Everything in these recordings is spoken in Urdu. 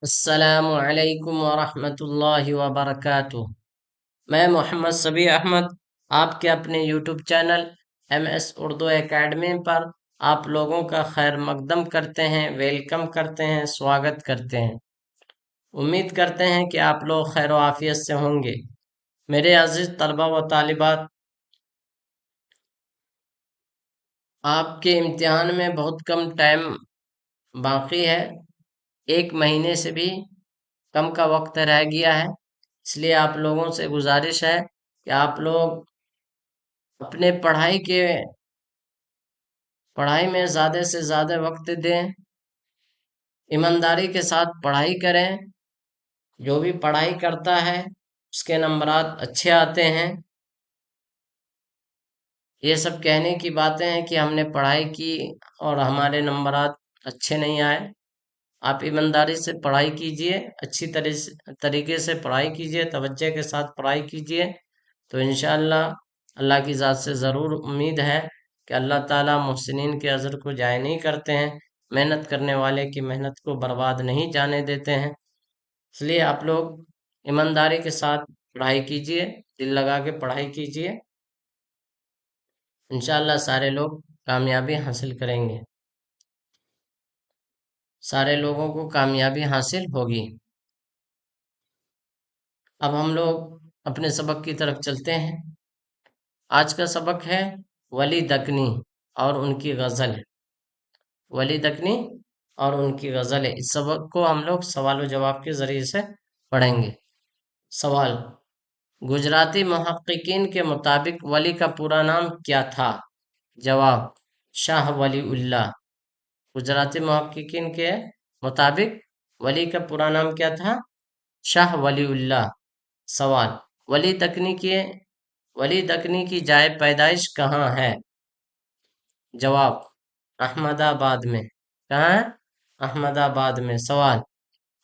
السلام علیکم ورحمۃ اللہ وبرکاتہ۔ میں محمد سبی احمد آپ کے اپنے YouTube channel M S Urdu academy پر آپ لوگوں کا خیر مقدم کرتے ہیں، ویلکم کرتے ہیں، سواگت کرتے ہیں۔ امید کرتے ہیں کہ آپ لوگ خیر و عافیت سے ہوں گے۔ میرے عزیز طلبہ و طالبات، آپ کے امتحان میں بہت کم ٹائم باقی ہے، ایک مہینے سے بھی کم کا وقت رہ گیا ہے۔ اس لیے آپ لوگوں سے گزارش ہے کہ آپ لوگ اپنے پڑھائی میں زیادہ سے زیادہ وقت دیں، ایمانداری کے ساتھ پڑھائی کریں۔ جو بھی پڑھائی کرتا ہے اس کے نمبرات اچھے آتے ہیں۔ یہ سب کہنے کی باتیں ہیں کہ ہم نے پڑھائی کی اور ہمارے نمبرات اچھے نہیں آئے۔ آپ ایمانداری سے پڑھائی کیجئے، اچھی طریقے سے پڑھائی کیجئے، توجہ کے ساتھ پڑھائی کیجئے، تو انشاءاللہ اللہ کی ذات سے ضرور امید ہے کہ اللہ تعالیٰ محسنین کے اجر کو ضائع نہیں کرتے ہیں، محنت کرنے والے کی محنت کو برباد نہیں جانے دیتے ہیں۔ اس لیے آپ لوگ ایمانداری کے ساتھ پڑھائی کیجئے، دل لگا کے پڑھائی کیجئے، انشاءاللہ سارے لوگ کامیابی حاصل کریں گے، سارے لوگوں کو کامیابی حاصل ہوگی۔ اب ہم لوگ اپنے سبق کی طرف چلتے ہیں۔ آج کا سبق ہے ولی دکنی اور ان کی غزل ہے۔ ولی دکنی اور ان کی غزل ہے۔ اس سبق کو ہم لوگ سوال و جواب کے ذریعے سے پڑھیں گے۔ سوال: گجراتی محققین کے مطابق ولی کا پورا نام کیا تھا؟ جواب: شاہ ولی اللہ۔ گجراتی محققین کے مطابق ولی کا پورا نام کیا تھا؟ شاہ ولی اللہ۔ سوال: ولی دکنی کی جائے پیدائش کہاں ہے؟ جواب: احمد آباد میں۔ کہاں ہے؟ احمد آباد میں۔ سوال: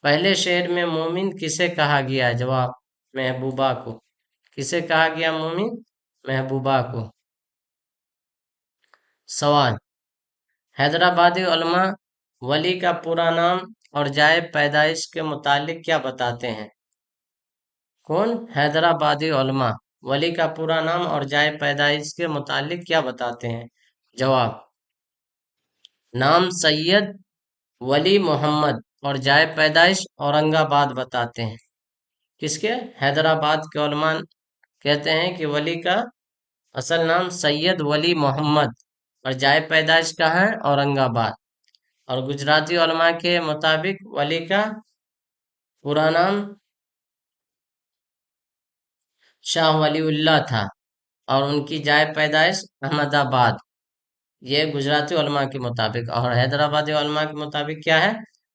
پہلے شعر میں مومن کسے کہا گیا؟ جواب: محبوبہ کو۔ کسے کہا گیا مومن؟ محبوبہ کو۔ سوال: حیدرآبادی علماء ولی کا پورا نام اور جائے پیدائش کے متعلق کیا بتاتے ہیں؟ کون؟ حیدرآبادی علماء ولی کا پورا نام اور جائے پیدائش کے متعلق کیا بتاتے ہیں؟ جواب: نام سید ولی محمد اور جائے پیدائش اورنگ آباد بتاتے ہیں۔ کس کے؟ حیدرآباد کے علماء کہتے ہیں کہ ولی کا اصل نام سید ولی محمد اور جائے پیدائش کہاں ہے؟ اورنگ آباد۔ اور گجراتی علماء کے مطابق ولی کا پورا نام شاہ ولی اللہ تھا اور ان کی جائے پیدائش احمد آباد۔ یہ گجراتی علماء کے مطابق، اور حیدرآبادی علماء کے مطابق کیا ہے؟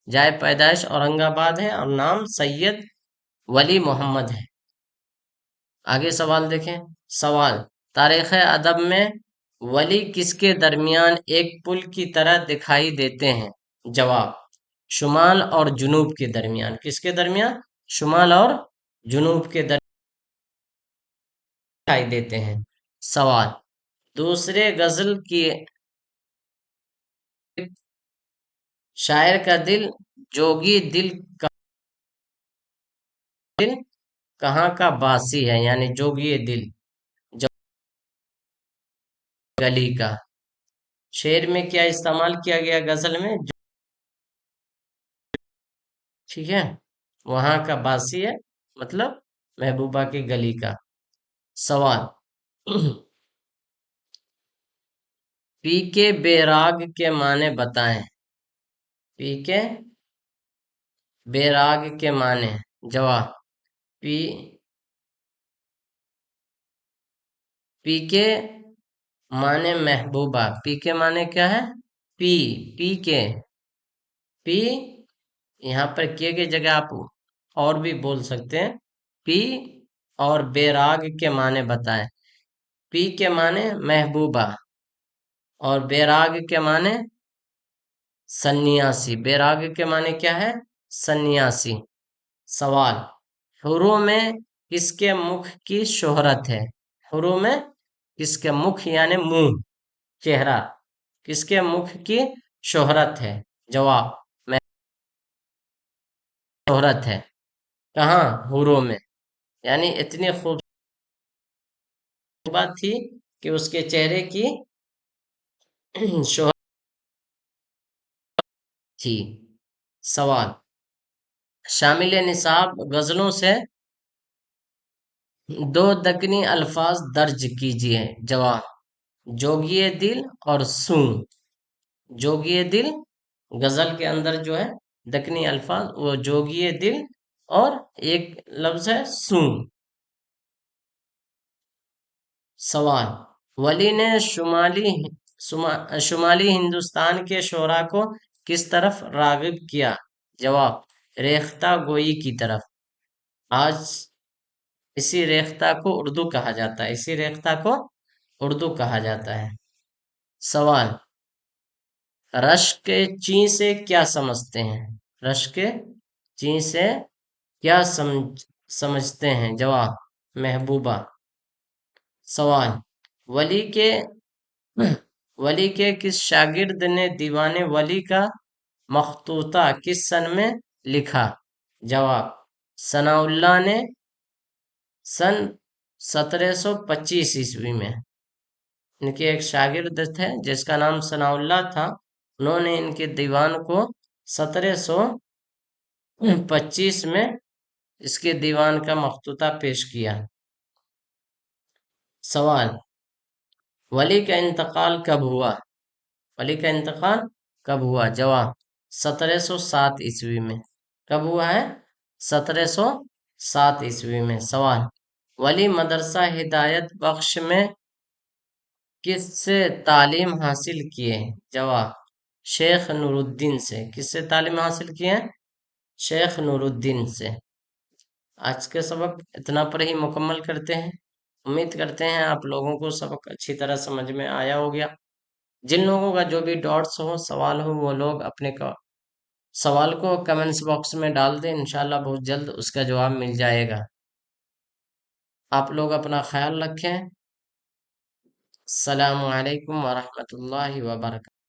جائے پیدائش اورنگ آباد ہے اور نام سید ولی محمد ہے۔ آگے سوال دیکھیں۔ سوال: تاریخ ادب میں ولی کس کے درمیان ایک پل کی طرح دکھائی دیتے ہیں؟ جواب: شمال اور جنوب کے درمیان۔ کس کے درمیان؟ شمال اور جنوب کے درمیان دکھائی دیتے ہیں۔ سوال: دوسرے غزل کی شاعر کا دل جوگی دل کہاں کا باسی ہے؟ یعنی جوگی دل گلی کا۔ شعر میں کیا استعمال کیا گیا؟ غزل میں ٹھیک ہے، وہاں کا باسی ہے، مطلب محبوبہ کی گلی کا۔ سوال: پی کے بیراگ کے معنی بتائیں۔ پی کے بیراگ کے معنی۔ جواب: پی کے معنی محبوبہ۔ پی کے معنی کیا ہے؟ پی کے پی، یہاں پر کے جگہ آپ اور بھی بول سکتے ہیں۔ پی اور بیراگ کے معنی بتائیں۔ پی کے معنی محبوبہ اور بیراگ کے معنی سنیاسی۔ بیراگ کے معنی کیا ہے؟ سنیاسی۔ سوال: حوروں میں کس کے مکھ کی شہرت ہے؟ حوروں میں کس کے مکھ یعنی منہ، چہرہ، کس کے مکھ کی شہرت ہے؟ جواب: شہرت ہے کہاں حوروں میں، یعنی اتنی خوبصورت تھی کہ اس کے چہرے کی شہرت تھی۔ سوال، شامل نصاب غزلوں سے دو دکنی الفاظ درج کیجئے۔ جواب، جوگیے دل اور سوں۔ جوگیے دل غزل کے اندر جو ہے دکنی الفاظ وہ جوگیے دل اور ایک لفظ ہے سوں۔ سوال، ولی نے شمالی ہندوستان کے شعراء کو کس طرف راغب کیا؟ جواب، ریختہ گوئی کی طرف۔ آج اسی ریختہ کو اردو کہا جاتا ہے، اسی ریختہ کو اردو کہا جاتا ہے۔ سوال، رشک چین سے کیا سمجھتے ہیں؟ رشک چین سے کیا سمجھتے ہیں؟ جواب، محبوبہ۔ سوال، ولی کے ولی کے کس شاگرد نے دیوان ولی کا مخطوطہ کس سن میں لکھا؟ جواب، ثناء اللہ نے سن 1725 میں۔ ان کے ایک شاگرد تھے جس کا نام ثناء اللہ تھا، انہوں نے ان کے دیوان کو 1725 میں اس کے دیوان کا مخطوطہ پیش کیا۔ سوال، ولی کا انتقال کب ہوا؟ ولی کا انتقال کب ہوا؟ جواب، 1707 میں۔ کب ہوا ہے؟ 1707 میں۔ سوال، ولی مدرسہ ہدایت بخش میں کس سے تعلیم حاصل کیے؟ جواب، شیخ نور الدین سے۔ کس سے تعلیم حاصل کیے؟ شیخ نور الدین سے۔ آج کے سبق اتنا پر ہی مکمل کرتے ہیں۔ امید کرتے ہیں آپ لوگوں کو سبق اچھی طرح سمجھ میں آیا ہو گیا۔ جن لوگوں کا جو بھی ڈاؤٹس ہو، سوال ہو، وہ لوگ اپنے سوال کو کمنٹس باکس میں ڈال دیں، انشاءاللہ بہت جلد اس کا جواب مل جائے گا۔ آپ لوگ اپنا خیال رکھیں۔ السلام علیکم ورحمۃ اللہ وبرکاتہ۔